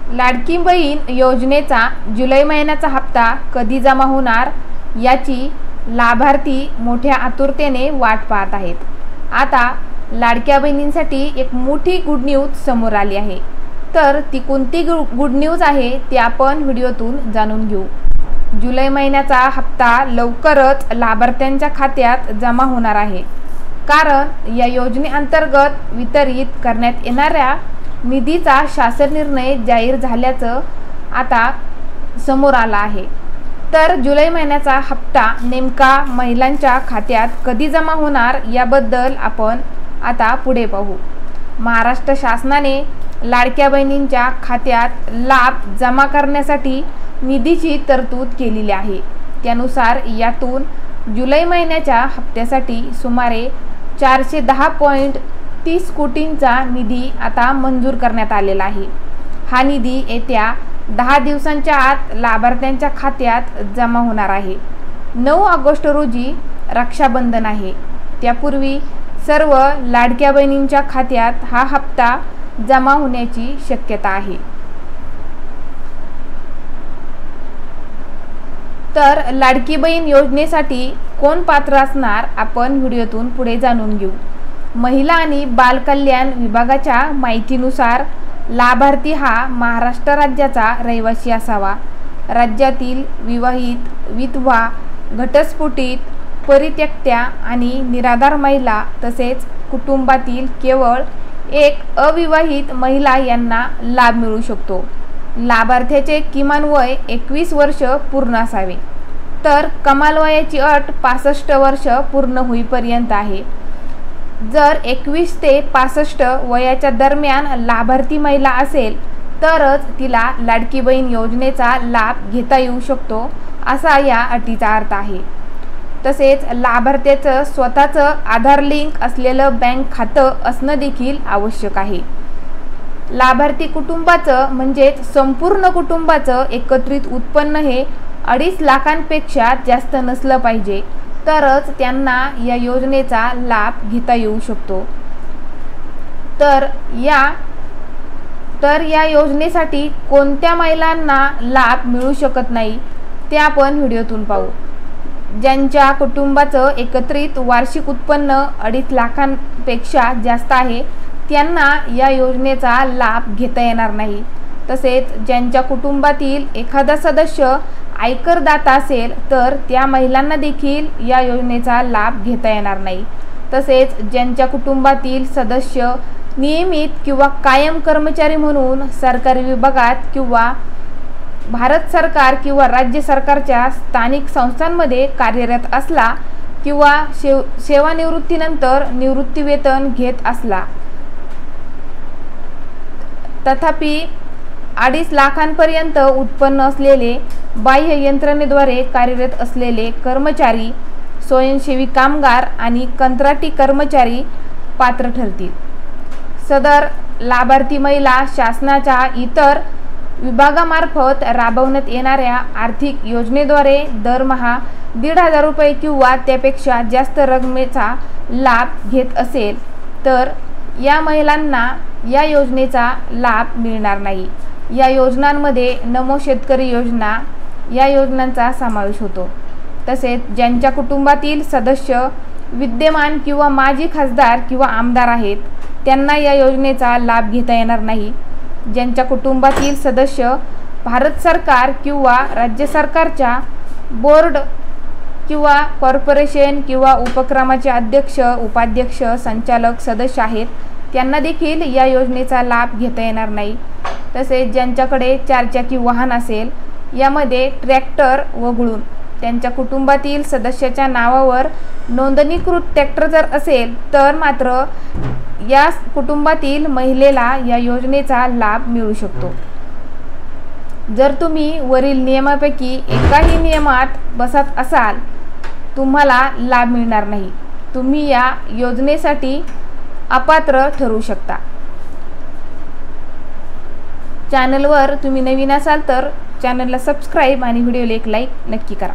लाडकी बहीण योजनेचा जुलै महिन्याचा हप्ता कधी जमा होणार याची लाभार्थी मोठ्या आतुरतेने वाट पाहत आहेत। आता लाडक्या बहिणींसाठी एक मोठी गुड न्यूज समोर आली आहे। तर ती कोणती गुड न्यूज आहे ते आपण व्हिडिओतून जाणून घेऊ। जुलै महिन्याचा हप्ता लवकरच लाभार्थ्यांच्या खात्यात जमा होणार आहे, कारण या योजनेअंतर्गत वितरित करण्यात येणाऱ्या निधीचा शासन निर्णय जाहीर झाल्याचं आता समोर आला आहे। तर जुलै महिन्याचा हप्ता नेमका महिलांच्या खात्यात कधी जमा होणार याबद्दल आपण आता पुढे पाहू। महाराष्ट्र शासनाने लाडक्या बहिणींच्या खात्यात लाभ जमा करण्यासाठी निधीची तरतूद केलेली आहे। त्यानुसार यातून जुलै महिन्याच्या हप्त्यासाठी सुमारे 410.30 कोटींचा निधी आता मंजूर करण्यात आलेला आहे। हा निधी येत्या 10 दिवसांच्या आत लाभार्थ्यांच्या खात्यात जमा होणार आहे। 9 ऑगस्ट रोजी रक्षाबंधन आहे। त्यापूर्वी सर्व लाडक्या बहिणींच्या खात्यात हा हप्ता जमा होण्याची शक्यता आहे। तर लाडकी बहीण योजनेसाठी कोण पात्र असणार आपण व्हिडिओतून पुढे जाणून घेऊ। महिला आणि बाल कल्याण विभागाच्या माहितीनुसार लाभार्थी हा महाराष्ट्र राज्याचा रहिवासी असावा। राज्यातील विवाहित, विधवा, घटस्फोटित, परित्यक्त्या आणि निराधार महिला तसेच कुटुंबातील केवळ एक अविवाहित महिला यांना लाभ मिळू शकतो। लाभार्थ्याचे किमान वय 21 वर्ष पूर्ण असावे, तर कमाल वयाची अट 65 वर्ष पूर्ण होईपर्यंत आहे। जर 21 ते 65 वयाच्या दरम्यान लाभार्थी महिला असेल तरच तिला लाडकी बहीण योजनेचा लाभ घेता येऊ शकतो, असा या अटीचा अर्थ आहे। तसेच लाभार्थ्याचं स्वतःचं आधार लिंक असलेलं बँक खातं असणं देखील आवश्यक आहे। लाभार्थी कुटुंबाचं म्हणजेच संपूर्ण कुटुंबाचं एकत्रित उत्पन्न हे 2.5 लाखांपेक्षा जास्त नसलं पाहिजे, तरच त्यांना या योजनेचा लाभ घेता येऊ शकतो। तर या योजनेसाठी कोणत्या महिलांना लाभ मिळू शकत नाही ते आपण व्हिडिओतून पाहू। ज्यांच्या कुटुंबाचं एकत्रित वार्षिक उत्पन्न 2.5 लाखांपेक्षा जास्त आहे त्यांना या योजनेचा लाभ घेता येणार नाही। तसेच ज्यांच्या कुटुंबातील एखादा सदस्य आयकरदाता असेल तर त्या महिलांना देखील या योजनेचा लाभ घेता येणार नाही। तसेच ज्यांच्या कुटुंबातील सदस्य नियमित किंवा कायम कर्मचारी म्हणून सरकारी विभागात किंवा भारत सरकार किंवा राज्य सरकारच्या स्थानिक संस्थांमध्ये कार्यरत असला किंवा सेवानिवृत्तीनंतर निवृत्तीवेतन घेत असला, तथापि 2.5 लाखांपर्यंत उत्पन्न असलेले, बाह्य यंत्रणेद्वारे कार्यरत असलेले कर्मचारी, स्वयंसेवी कामगार आणि कंत्राटी कर्मचारी पात्र ठरतील। सदर लाभार्थी महिला शासनाच्या इतर विभागामार्फत राबवण्यात येणाऱ्या आर्थिक योजनेद्वारे दरमहा 1,500 रुपये किंवा त्यापेक्षा जास्त रकमेचा लाभ घेत असेल तर या महिलांना या योजनेचा लाभ मिळणार नाही। या योजनांमध्ये नमो शेतकरी योजना या योजनांचा समावेश होतो। तसेच ज्यांच्या कुटुंबातील सदस्य विद्यमान किंवा माजी खासदार किंवा आमदार आहेत त्यांना या योजनेचा लाभ घेता येणार नाही। ज्यांच्या कुटुंबातील सदस्य भारत सरकार किंवा राज्य सरकारच्या बोर्ड किंवा कॉर्पोरेशन किंवा उपक्रमाचे अध्यक्ष, उपाध्यक्ष, संचालक, सदस्य आहेत त्यांना देखील या योजनेचा लाभ घेता येणार नाही। तसेच ज्यांच्याकडे 4 चाकी वाहन असेल, यामध्ये ट्रॅक्टर वगळून त्यांच्या कुटुंबातील सदस्याच्या नावावर नोंदणीकृत ट्रॅक्टर जर असेल तर मात्र या कुटुंबातील महिलेला या योजनेचा लाभ मिळू शकतो। जर तुम्ही वरील नियमापैकी एकाही नियमात बसत असाल तुम्हाला लाभ मिळणार नाही। तुम्ही या योजनेसाठी अपात्र ठरू शकता। चॅनलवर तुम्ही नवीन असाल तर चॅनलला सबस्क्राईब आणि व्हिडिओला एक लाईक नक्की करा।